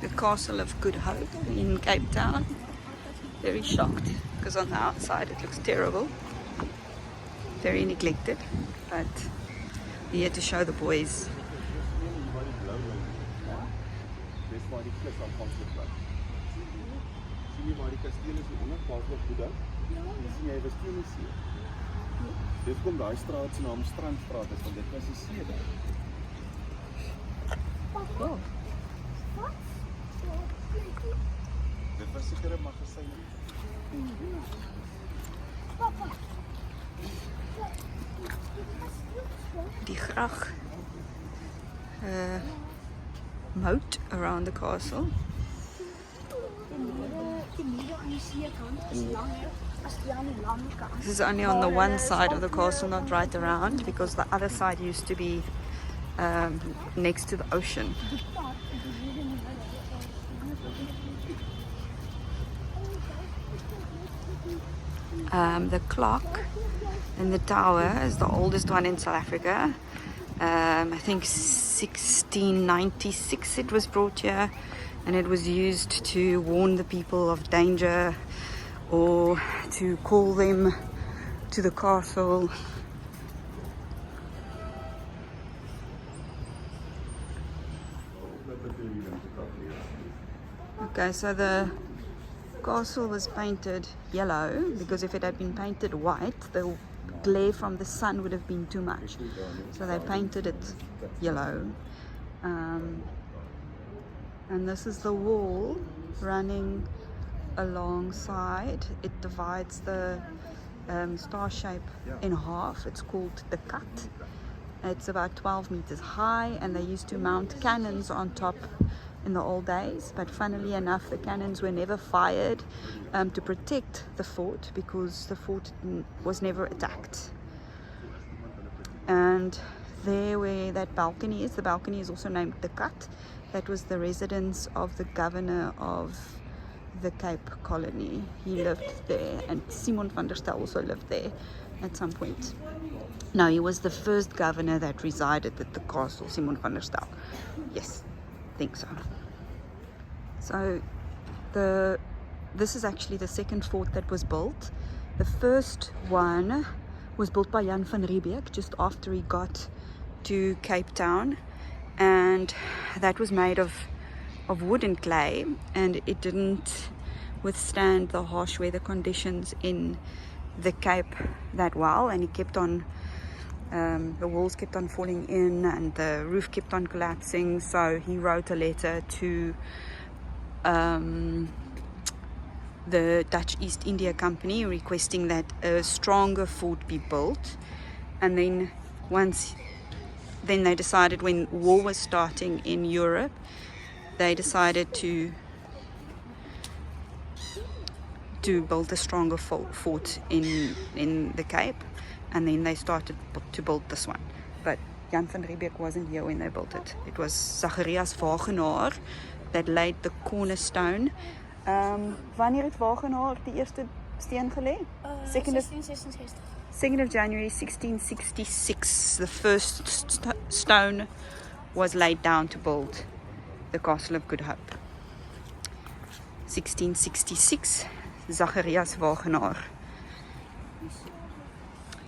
The Castle of Good Hope in Cape Town. Very shocked because on the outside it looks terrible, very neglected, but we're here to show the boys. Dit kom daai straat se naam Strandstraat is want dit was 'n see daar. Oh. Dit was seker 'n magasyn. Die gracht moat around the castle. This is only on the one side of the castle, not right around, because the other side used to be next to the ocean. The clock in the tower is the oldest one in South Africa. I think 1696 it was brought here, and it was used to warn the people of danger or to call them to the castle. Okay, so the castle was painted yellow because if it had been painted white, the glare from the sun would have been too much. So they painted it yellow. And this is the wall running alongside. It divides the star shape in half. It's called the cut. It's about 12 meters high, and they used to mount cannons on top in the old days, but funnily enough the cannons were never fired to protect the fort because the fort was never attacked. And there where that balcony is, the balcony is also named the Cut. That was the residence of the governor of the Cape Colony. He lived there, and Simon van der Stel also lived there at some point. No, he was the first governor that resided at the castle, Simon van der Stel. Yes, I think so. So this is actually the second fort that was built. The first one was built by Jan van Riebeeck just after he got to Cape Town, and that was made of wood and clay, and it didn't withstand the harsh weather conditions in the Cape that well, and he kept on the walls kept on falling in and the roof kept on collapsing. So he wrote a letter to the Dutch East India Company requesting that a stronger fort be built, and then they decided, when war was starting in Europe, they decided to build a stronger fort in the Cape, and then they started to build this one. But Jan van Riebeeck wasn't here when they built it. It was Zacharias Wagenaar that laid the cornerstone. Wanneer het Wagenaar die eerste steen gelê? 2nd of January 1666. The first stone was laid down to build the Castle of Good Hope. 1666, Zacharias Wagenaar.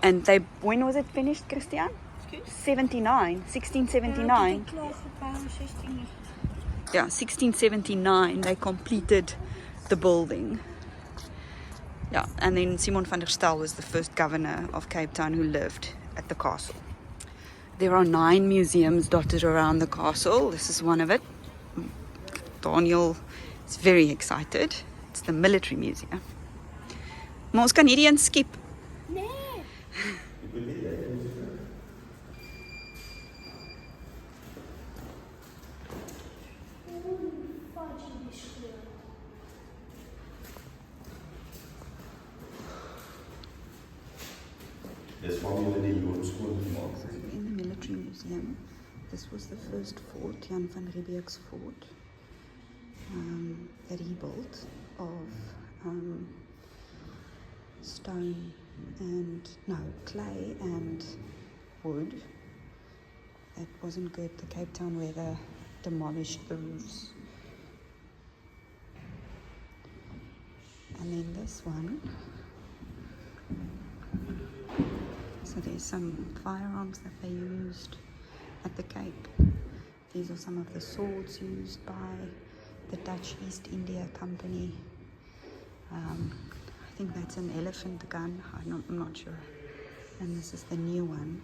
And when was it finished, Christian? 1679. Yeah, 1679 they completed the building. Yeah, and then Simon van der Stel was the first governor of Cape Town who lived at the castle. There are 9 museums dotted around the castle. This is one of it. Daniel is very excited. It's the military museum. Maar ons kan hierdie een skip. Nee. In the military museum, this was the first fort, Jan van Riebeeck's fort, that he built of stone and clay and wood. It wasn't good. The Cape Town weather demolished the roofs. And then this one. So there's some firearms that they used at the Cape. These are some of the swords used by the Dutch East India Company. I think that's an elephant gun. I'm not sure. And this is the new one,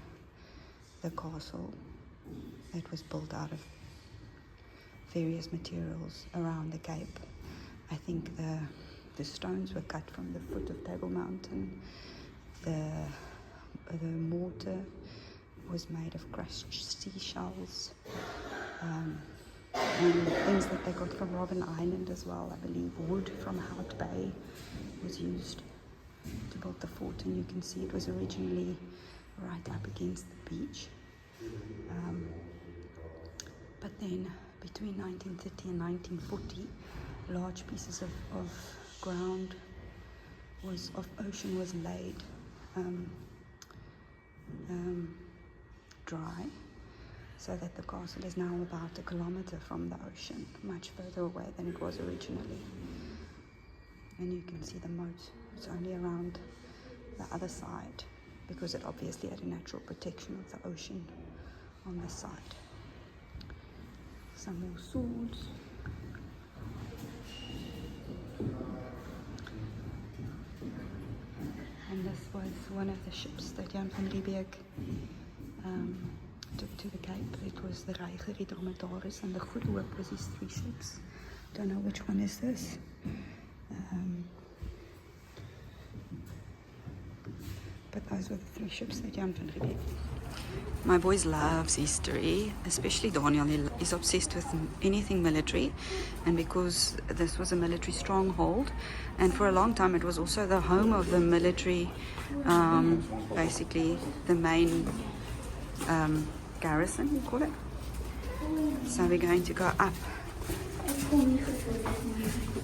the castle. It was built out of various materials around the Cape. I think the stones were cut from the foot of Table Mountain. The mortar was made of crushed seashells, and things that they got from Robben Island as well. I believe wood from Hout Bay was used to build the fort, and you can see it was originally right up against the beach. But then between 1930 and 1940, large pieces of ground of ocean was laid dry, so that the castle is now about 1 kilometer from the ocean, much further away than it was originally. And you can see the moat. It's only around the other side because it obviously had a natural protection of the ocean on this side. Some more swords. And this was one of the ships that Jan van Riebeeck took to the Cape. It was the Reiger Dromadaris, and the Good Hope was his 3 ships. Don't know which one is this. But those were the 3 ships that Jan van Riebeeck. My boys loves history, especially Daniel. He's obsessed with anything military, and because this was a military stronghold, and for a long time it was also the home of the military, basically the main garrison, you call it. So we're going to go up.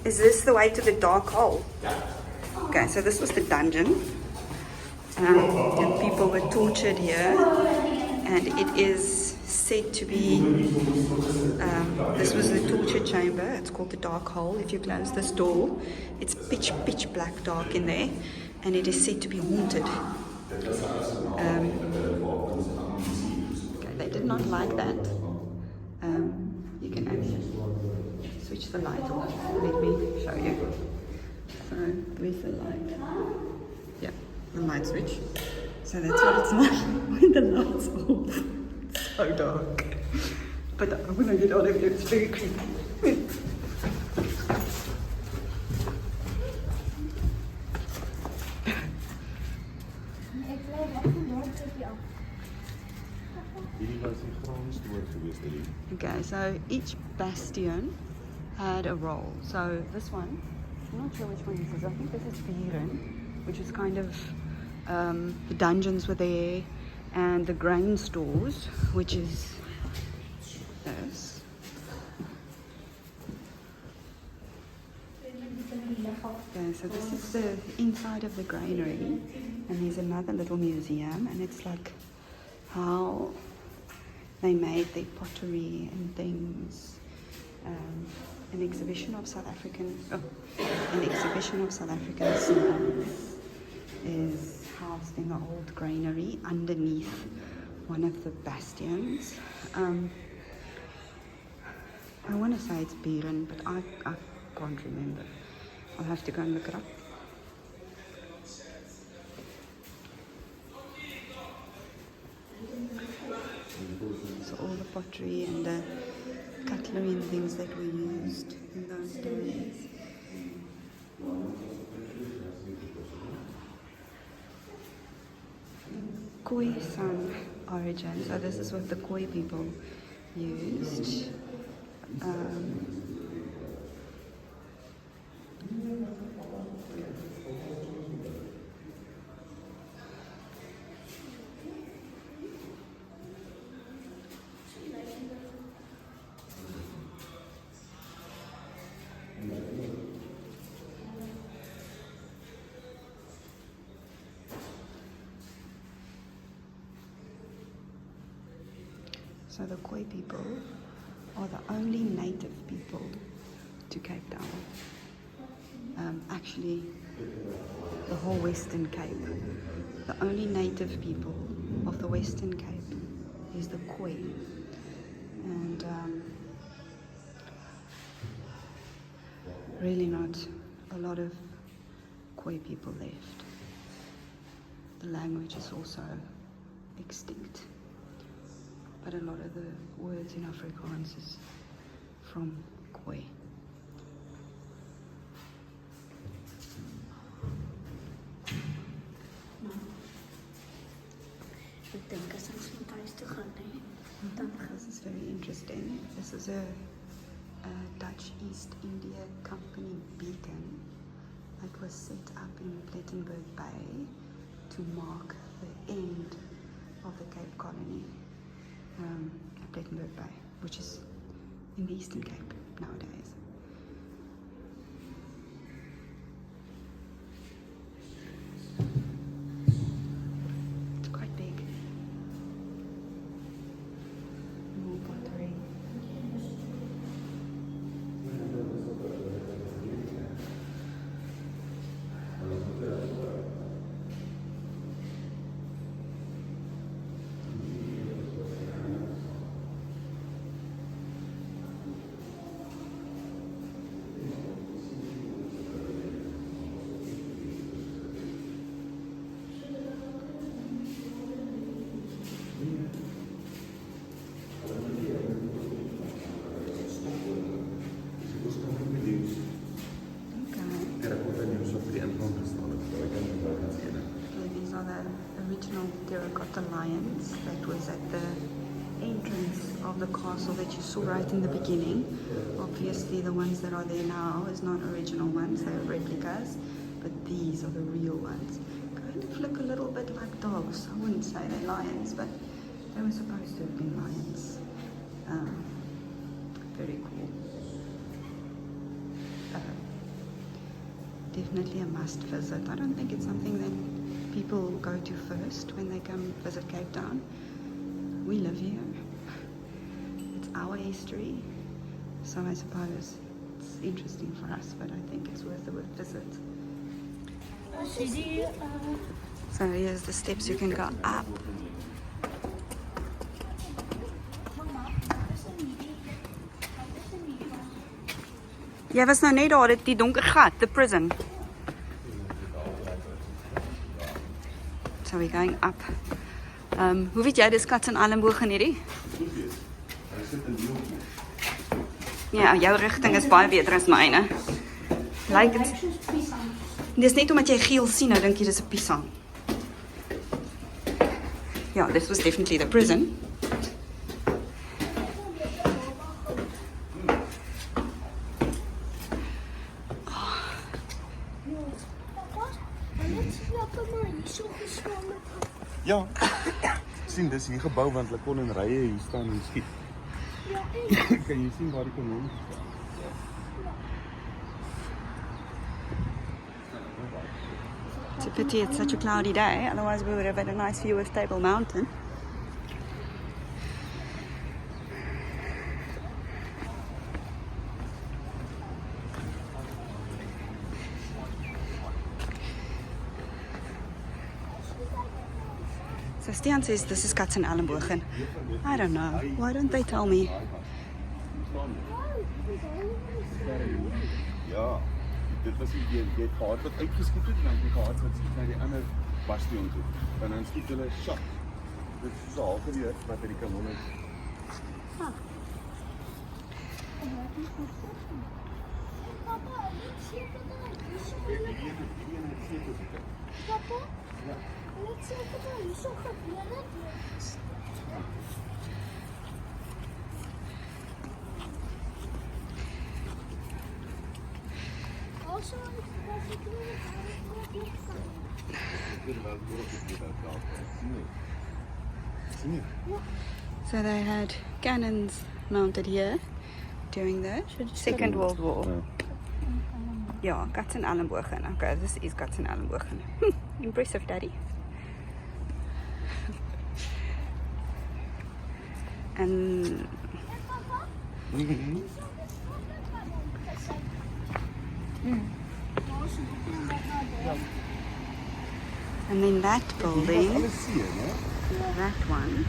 Is this the way to the dark hole? Okay, so this was the dungeon, and people were tortured here. And it is said to be, this was the torture chamber. It's called the dark hole. If you close this door, it's pitch black dark in there, and it is said to be haunted. Okay, they did not like that. You can actually switch the light off. Let me show you. So there's the light. Yeah, the light switch. So that's what it's like when the lights off. It's so dark. But I'm going to get out of here. It's very creepy. Okay, so each bastion had a role. So this one, I'm not sure which one this is. I think this is Buren, which is kind of the dungeons were there, and the grain stores, which is this. Okay, so this is the inside of the granary, and there's another little museum, and it's like how they made their pottery and things. An exhibition of South African symbols is housed in the old granary underneath one of the bastions. I want to say it's Buren, but I can't remember. I'll have to go and look it up. So all the pottery and the cutlery and things that were used in those days. Khoi San origin. So this is what the Khoi people used. So the Khoi people are the only native people to Cape Town. Actually, the whole Western Cape. The only native people of the Western Cape is the Khoi. And really not a lot of Khoi people left. The language is also extinct. But a lot of the words in Afrikaans is from Khoi. This is very interesting. This is a Dutch East India Company beacon that was set up in Plettenberg Bay to mark the end of the Cape Colony at Plettenberg Bay, which is in the Eastern Cape nowadays. It's quite big. More pottery. These are the original terracotta lions that was at the entrance of the castle that you saw right in the beginning. Obviously the ones that are there now is not original ones, they're replicas, but these are the real ones. Kind of look a little bit like dogs. I wouldn't say they're lions, but they were supposed to have been lions. Very cool. Definitely a must visit. I don't think it's something that people go to first when they come visit Cape Town. We live here. It's our history. So I suppose it's interesting for us, but I think it's worth a visit. So here's the steps you can go up. Jy was nou net daar, die donker gat, the prison. So we're going up. Hoe weet jy dis Kats en Elmbogen hierdie? Ja, jou rigting is baie beter as myne. Lyk dit? Dis net omdat jy geel sien, nou dink jy dis 'n pisang. Ja, this was definitely the prison. Ja. Sien, dis hier gebou want hulle kon in rye hier staan en skiet. Kan jy sien waar die kanon is? It's a pity it's such a cloudy day, otherwise we would have had a nice view of Table Mountain. So Stian says this is Kats en Elmbogen. I don't know. Why don't they tell me? Ja, dit was jy het gehad wat uitgeskiet het en dan jy gehad wat skiet na die ander bastion toe. En dan skiet hulle shot. Dit is so half geweer wat by die kanon is. Papa, let's check it out. You saw gebeur het. Also, So they had cannons mounted here during the Second World War. Yeah, Kats en Elmbogen. Okay, this is Kats en Elmbogen. Impressive, Daddy. And and then that building, Alles sien, hè? that one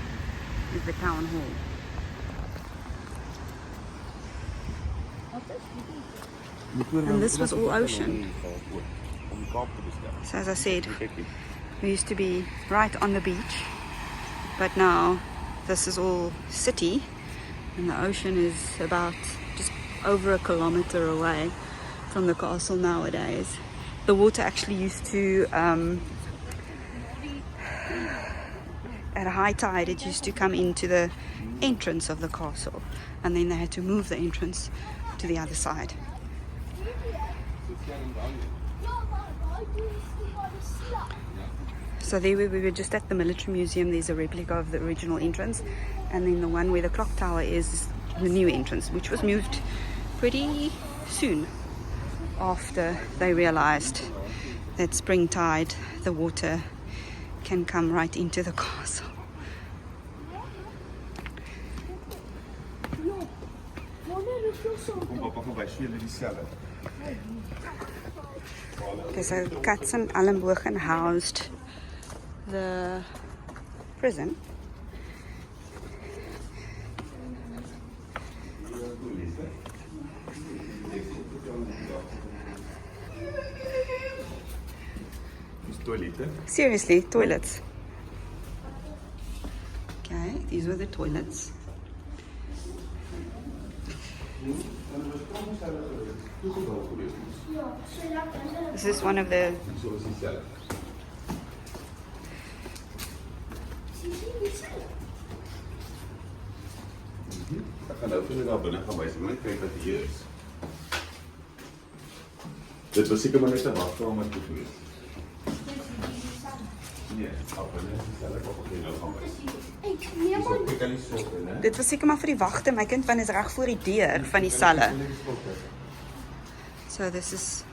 is the town hall. And this was all ocean. Om die Kaap te beskerm. So as I said, Kyk hier. we used to be right on the beach, but now this is all city, and the ocean is about just over a kilometer away from the castle nowadays. The water actually used to, at a high tide, it used to come into the entrance of the castle, and then they had to move the entrance to the other side. So there we were just at the military museum. There's a replica of the original entrance, and then the one where the clock tower is the new entrance, which was moved pretty soon after they realized that spring tide, the water can come right into the castle. Kom papa gaan wys vir julle dieselfde. Okay, so Cats and Allenbogen housed the prison. Dis toilette. Seriously, toilets. Okay, these were the toilets. This is one of the So is dieselfde. Ek gaan nou vir julle daar binne gaan wys, maar net kyk wat hier is. Dit was seker maar net 'n wagkamer toe gewees. Nee, op binne is dieselfde wat ek nou gaan wys. So kyk aan die sokke, né? Dit was seker maar vir die wagte, my kind, want dit is reg voor die deur van die selle. So this is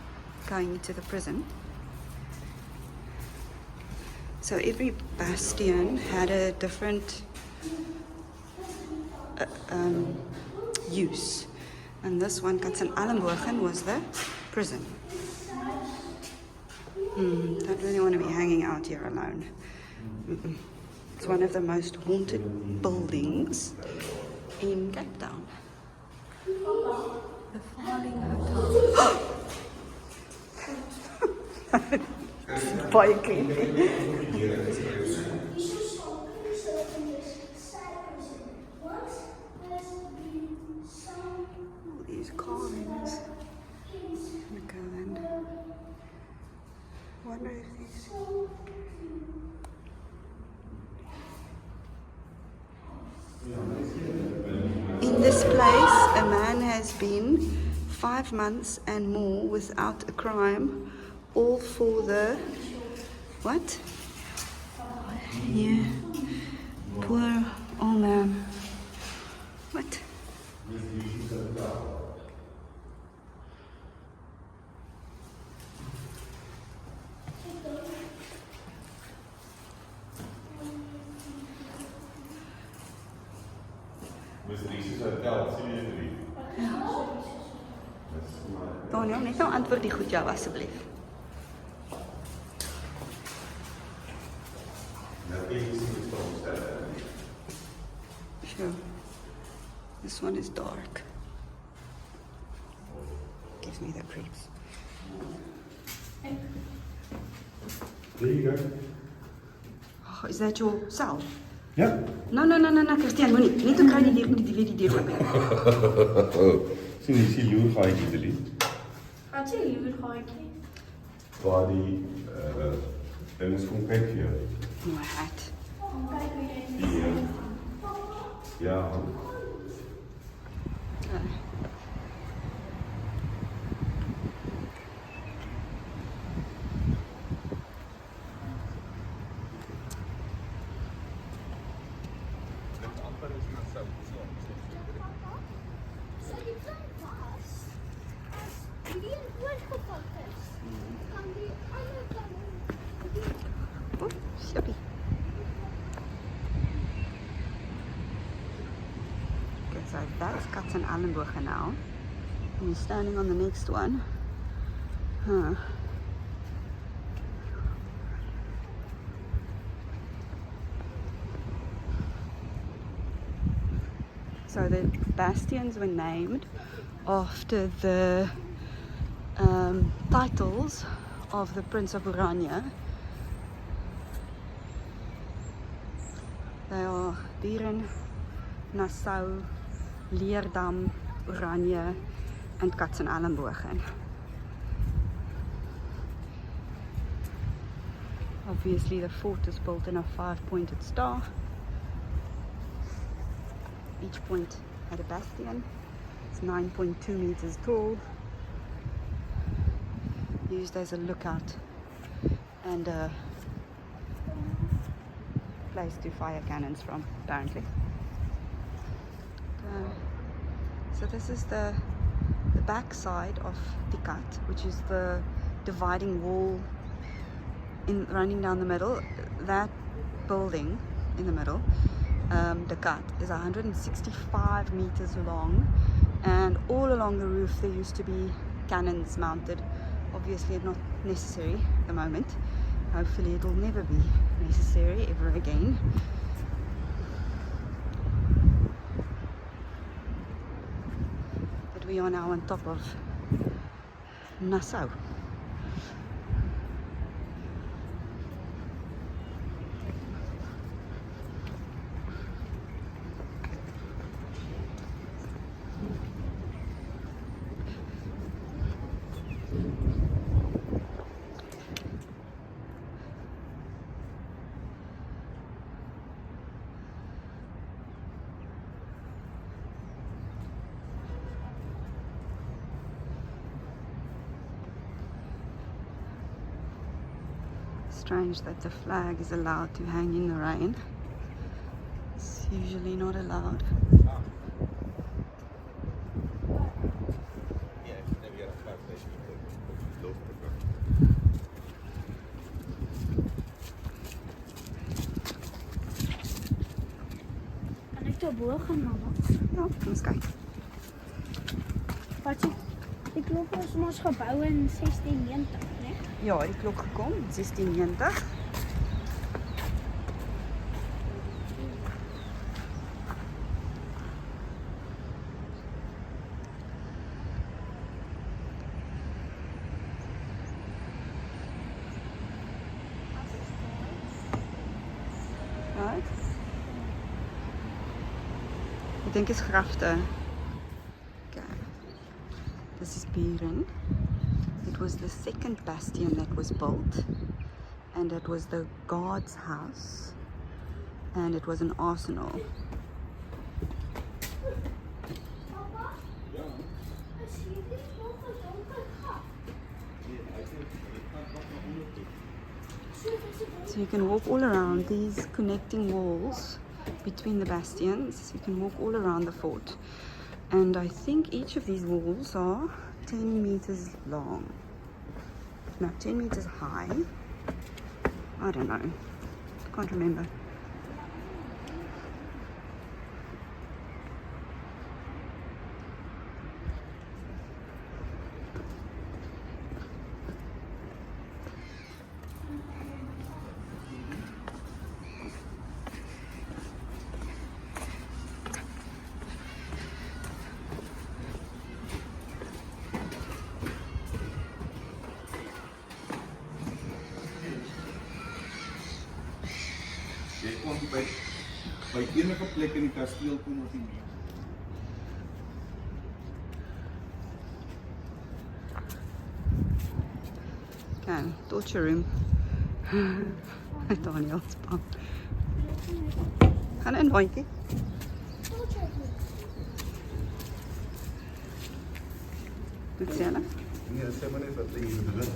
going into the prison. So every bastion had a different use. And this one, Cats and Allenbogen, was the prison. Don't really want to be hanging out here alone. It's one of the most haunted buildings in Cape Town. The Falling Hotel. Baie creepy. All these carvings. I'm gonna go and wonder if these. In this place, a man has been 5 months and more without a crime, all for the what? Yeah, poor old man. What? Daniel, net nou antwoord die goed jou asseblief. Sure. This one is dark. Gives me the creeps. There you go. Oh, is that your cell? Ja. No, Christian, moenie. Net toe kry die deur, moet die deur oop. Sien jy sien loer gaatjie te lê. Wat sê jy weer gaatjie? Waar die dinges kom kyk vir jou. My hat. Kyk hoe jy Die ja. Sê die plan was, as hierdie een oorgepak is, kan die ander kant Oh, shippy. Eilenbogen now. And we're standing on the next one. Huh. So the bastions were named after the titles of the Prince of Oranje. They are Buren, Nassau, Leerdam, Oranje, and Katzenelnbogen. Obviously the fort is built in a 5-pointed star. Each point had a bastion. It's 9.2 meters tall. Used as a lookout and a place to fire cannons from, apparently. So this is the back side of Tikat, which is the dividing wall running down the middle. That building in the middle, Tikat, is 165 meters long, and all along the roof there used to be cannons mounted. Obviously not necessary at the moment. Hopefully it'll never be necessary ever again. But we are now on top of Nassau. Strange that the flag is allowed to hang in the rain. It's usually not allowed. Kan ek daarbo gaan, mama? Ja, kom eens kijken. Wat die klok is mos gebou in 1690, né? Ja, die klok gekom in 1690. Right. Ek dink is grafte. Okay. This is Buren. It was the second bastion that was built, and it was the guard's house, and it was an arsenal. Papa, is hierdie nog 'n donker gat? So you can walk all around these connecting walls between the bastions. You can walk all around the fort, and I think each of these walls are 10 meters long. No, 10 meters high. I don't know. Can't remember. Jy kon by enige plek in die kasteel kom op die muur. Okay, torture room. Daniel's bang. Gaan in, Boinkie. Doet ze zelf? Nee, sê maar net wat jy hier doen.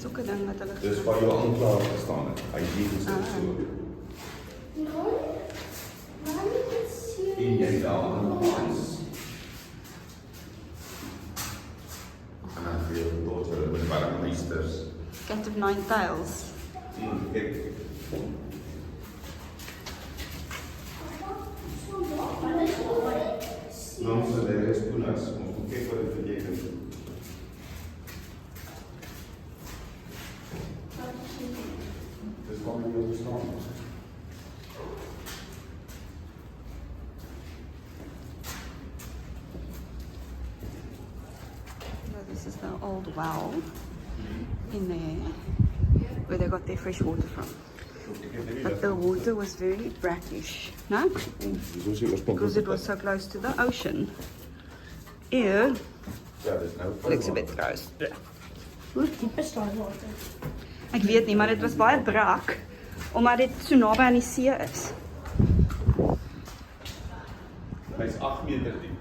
Soeke ding wat hulle Dis waar jou aanklaer gestaan het. Hy het hier gesit so. En jy daar aan die kant. En dan weer tot met die warm nine tails. Kyk. Non se lees tunas, ons moet kyk wat dit beteken. Dis waarom jy wil verstaan. So this is the old well in there where they got their fresh water from. But the water was very brackish, no? Because it was so close to the ocean. Ew, Ja, dis nou looks a bit gross. Hoe diep is daai water? Ek weet nie, maar dit was baie brak omdat dit so naby aan die see is. Hy's 8 meter diep.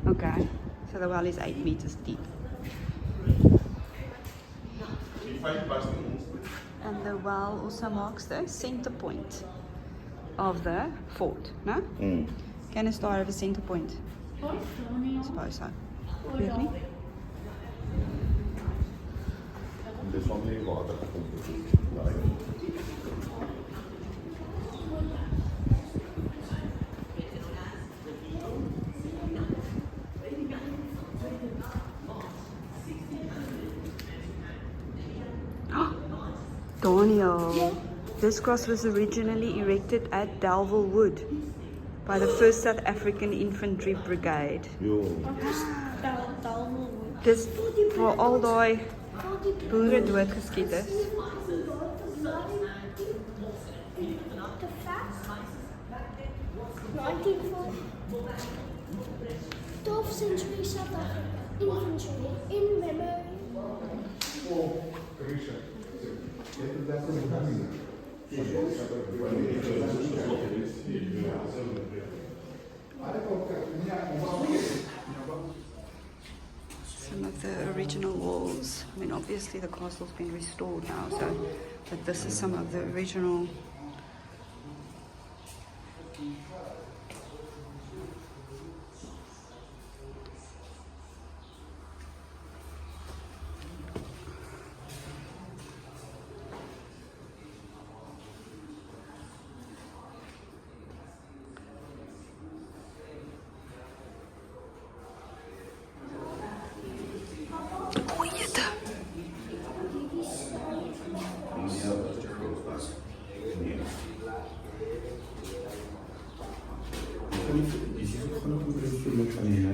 Okay, so the well is 8 meters deep. Die feit was nie ons nie. And the well also marks the center point of the fort, no? Can a star have a center point? I suppose so. Weet nie? Dis waarom nie water gekom het. Daniel, this cross was originally erected at Dalville Wood by the 1st South African Infantry Brigade. Jo. Dis waar al daai boere doodgeskiet is. The fact 12th century South African infantry in memory. Some of the original walls. I mean, obviously the castle's been restored now, so but this is some of the original. O, jette. Dis is ook genoeg om te doen van die